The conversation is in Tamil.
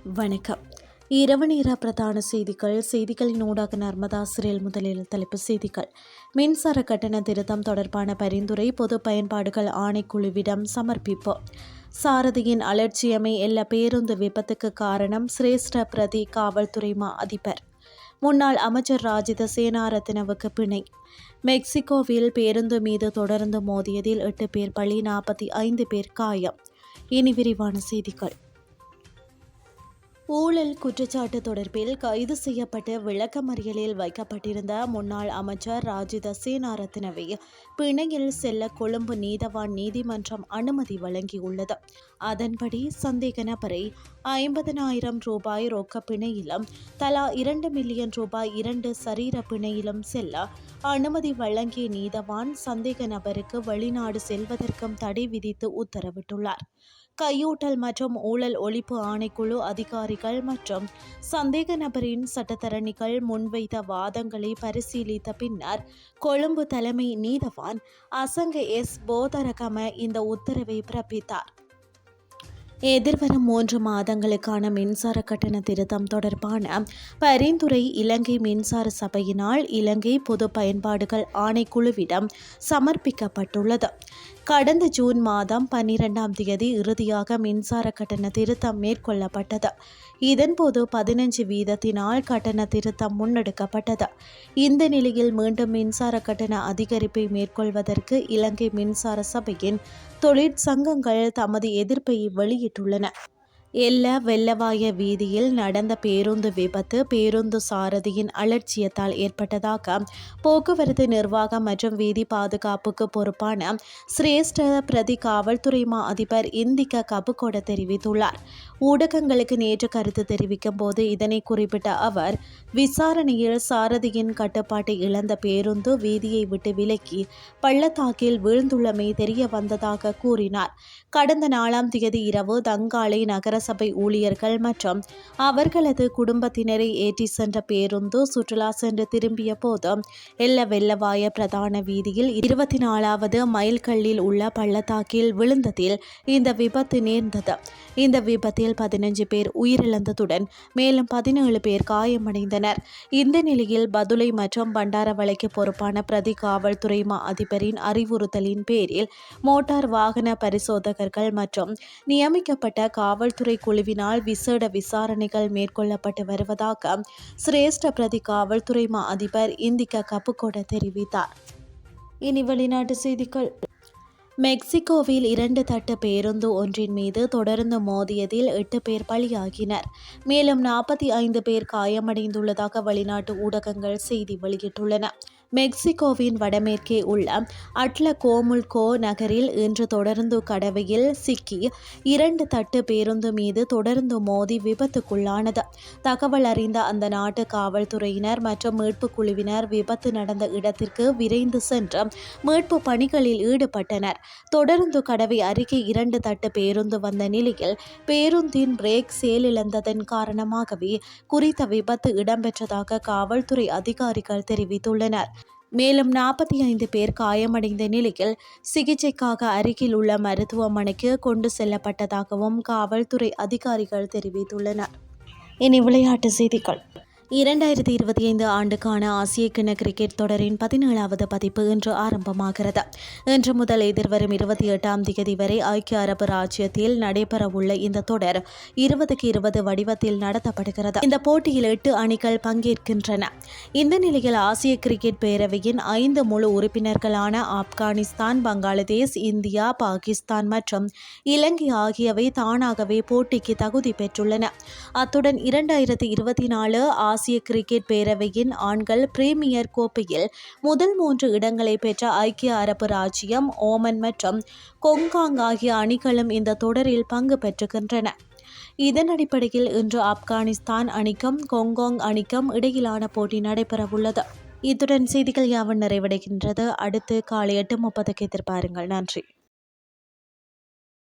வணக்கம். இரவு நேர பிரதான செய்திகளின் ஊடாக நர்மதா சிறில். முதலில் தலைப்புச் செய்திகள். மின்சார கட்டண திருத்தம் தொடர்பான பரிந்துரை பொது பயன்பாடுகள் ஆணைக்குழுவிடம் சமர்ப்பிப்பு. சாரதியின் அலட்சியமே எல்லா பேருந்து விபத்துக்கு காரணம் சிரேஷ்ட பிரதி காவல்துறை மா அதிபர். முன்னாள் அமைச்சர் ராஜித சேனாரத்னவுக்கு பிணை. மெக்சிகோவில் பேருந்து மீது தொடர்ந்து மோதியதில் 8 பேர் பலி, 45 பேர் காயம். இனி விரிவான செய்திகள். ஊழல் குற்றச்சாட்டு தொடர்பில் கைது செய்யப்பட்டு விளக்கமறியலில் வைக்கப்பட்டிருந்த முன்னாள் அமைச்சர் ராஜித சேனாரத்னவை பிணையில் செல்ல கொழும்பு நீதவான் நீதிமன்றம் அனுமதி வழங்கியுள்ளது. அதன்படி சந்தேக நபரை 50,000 ரூபாய் ரொக்க பிணையிலும் தலா 2 மில்லியன் ரூபாய் 2 சரீர பிணையிலும் செல்ல அனுமதி வழங்கிய நீதவான் சந்தேக நபருக்கு வெளிநாடு செல்வதற்கும் தடை விதித்து உத்தரவிட்டுள்ளார். கையூட்டல் மற்றும் ஊழல் ஒழிப்பு ஆணைக்குழு அதிகாரிகள் மற்றும் சந்தேக நபரின் சட்டத்தரணிகள் முன்வைத்த வாதங்களை பரிசீலித்த பின்னர் கொழும்பு தலைமை நீதவான் அசங்க எஸ் போதரகம இந்த உத்தரவை பிறப்பித்தார். எதிர்வரும் 3 மாதங்களுக்கான மின்சார கட்டண திருத்தம் தொடர்பான பரிந்துரை இலங்கை மின்சார சபையினால் இலங்கை பொது பயன்பாடுகள் ஆணைக்குழுவிடம் சமர்ப்பிக்கப்பட்டுள்ளது. கடந்த ஜூன் மாதம் 12ஆம் தேதி இறுதியாக மின்சார கட்டண திருத்தம் மேற்கொள்ளப்பட்டது. இதன்போது 15 வீதத்தினால் கட்டண திருத்தம் முன்னெடுக்கப்பட்டது. இந்த நிலையில் மீண்டும் மின்சார கட்டண அதிகரிப்பை மேற்கொள்வதற்கு இலங்கை மின்சார சபையின் தொழிற்சங்கங்கள் தமது எதிர்ப்பை வெளியிட்டுள்ளன. எல்ல வெள்ளவாய வீதியில் நடந்த பேருந்து விபத்து பேருந்து சாரதியின் அலட்சியத்தால் ஏற்பட்டதாக போக்குவரத்து நிர்வாகம் மற்றும் வீதி பாதுகாப்புக்கு பொறுப்பான சிரேஷ்ட பிரதி காவல்துறை மா அதிபர் இந்திக கபுகொட தெரிவித்துள்ளார். ஊடகங்களுக்கு நேற்று கருத்து தெரிவிக்கும் போது இதனை குறிப்பிட்ட அவர், விசாரணையில் சாரதியின் கட்டுப்பாட்டை இழந்த பேருந்து வீதியை விட்டு விலக்கி பள்ளத்தாக்கில் வீழ்ந்துள்ளமை தெரிய வந்ததாக கூறினார். கடந்த 4ஆம் தேதி இரவு தங்காலை நகரசபை ஊழியர்கள் மற்றும் அவர்களது குடும்பத்தினரை ஏற்றி சென்ற பேருந்து சுற்றுலா சென்று திரும்பிய போது எல்ல வெள்ளவாய பிரதான வீதியில் 24வது மைல்கல்லில் உள்ள பள்ளத்தாக்கில் விழுந்ததில் இந்த விபத்து நேர்ந்தது. இந்த விபத்தில் 15 பேர் உயிரிழந்ததுடன் மேலும் 17 பேர் காயமடைந்தனர். இந்த நிலையில் பதுளை மற்றும் பண்டாரவளைக்கு பொறுப்பான பிரதி காவல்துறை மா அதிபரின் அறிவுறுத்தலின் பேரில் மோட்டார் வாகன பரிசோதகர்கள் மற்றும் நியமிக்கப்பட்ட காவல்துறை குழுவினால் விசேட விசாரணைகள் மேற்கொள்ளப்பட்டு வருவதாக சிரேஷ்ட பிரதி காவல்துறை மா அதிபர் இந்திக கபுகொட தெரிவித்தார். இனி வெளிநாட்டு செய்திகள். மெக்சிகோவில் 2 தட்டு பேருந்து ஒன்றின் மீது தொடர்ந்து மோதியதில் 8 பேர் பலியாகினர். மேலும் 45 பேர் காயமடைந்துள்ளதாக வெளிநாட்டு ஊடகங்கள் செய்தி வெளியிட்டுள்ளன. மெக்சிகோவின் வடமேற்கே உள்ள அட்லகோமுல்கோ நகரில் இன்று தொடர்ந்து கடவையில் சிக்கி 2 தட்டு பேருந்து மீது தொடர்ந்து மோதி விபத்துக்குள்ளானது. தகவல் அறிந்த அந்த நாட்டு காவல்துறையினர் மற்றும் மீட்பு குழுவினர் விபத்து நடந்த இடத்திற்கு விரைந்து சென்று மீட்பு பணிகளில் ஈடுபட்டனர். தொடர்ந்து கடவை அருகே 2 தட்டு பேருந்து வந்த நிலையில் பேருந்தின் பிரேக் செயலிழந்ததன் காரணமாகவே குறித்த விபத்து இடம்பெற்றதாக காவல்துறை அதிகாரிகள் தெரிவித்துள்ளனர். மேலும் 45 பேர் காயமடைந்த நிலையில் சிகிச்சைக்காக அருகில் உள்ள மருத்துவமனைக்கு கொண்டு செல்லப்பட்டதாகவும் காவல்துறை அதிகாரிகள் தெரிவித்துள்ளனர். இனி விளையாட்டு செய்திகள். 2025 ஆண்டுக்கான ஆசிய கிண்ண கிரிக்கெட் தொடரின் 17வது பதிப்பு இன்று ஆரம்பமாகிறது. இன்று முதல் எதிர்வரும் 28ஆம் தேதி வரை ஐக்கிய அரபு ராச்சியத்தில் நடைபெறவுள்ள இந்த தொடர் 20-20 வடிவத்தில் நடத்தப்படுகிறது. இந்த போட்டியில் 8 அணிகள் பங்கேற்கின்றன. இந்த நிலையில் ஆசிய கிரிக்கெட் பேரவையின் 5 முழு உறுப்பினர்களான ஆப்கானிஸ்தான், பங்களாதேஷ், இந்தியா, பாகிஸ்தான் மற்றும் இலங்கை ஆகியவை தானாகவே போட்டிக்கு தகுதி பெற்றுள்ளன. அத்துடன் 2024 ஆசிய கிரிக்கெட் பேரவையின் ஆண்கள் பிரீமியர் கோப்பையில் முதல் 3 இடங்களை பெற்ற ஐக்கிய அரபு ராச்சியம், ஓமன் மற்றும் கொங்காங் ஆகிய அணிகளும் இந்த தொடரில் பங்கு பெற்றுகின்றன. இதன் அடிப்படையில் இன்று ஆப்கானிஸ்தான் அணிக்கும் கொங்காங் அணிக்கும் இடையிலான போட்டி நடைபெறவுள்ளது. இத்துடன் செய்திகள் யாவும் நிறைவடைகின்றது. அடுத்து காலை 8:30க்கு எதிர்பாருங்கள். நன்றி.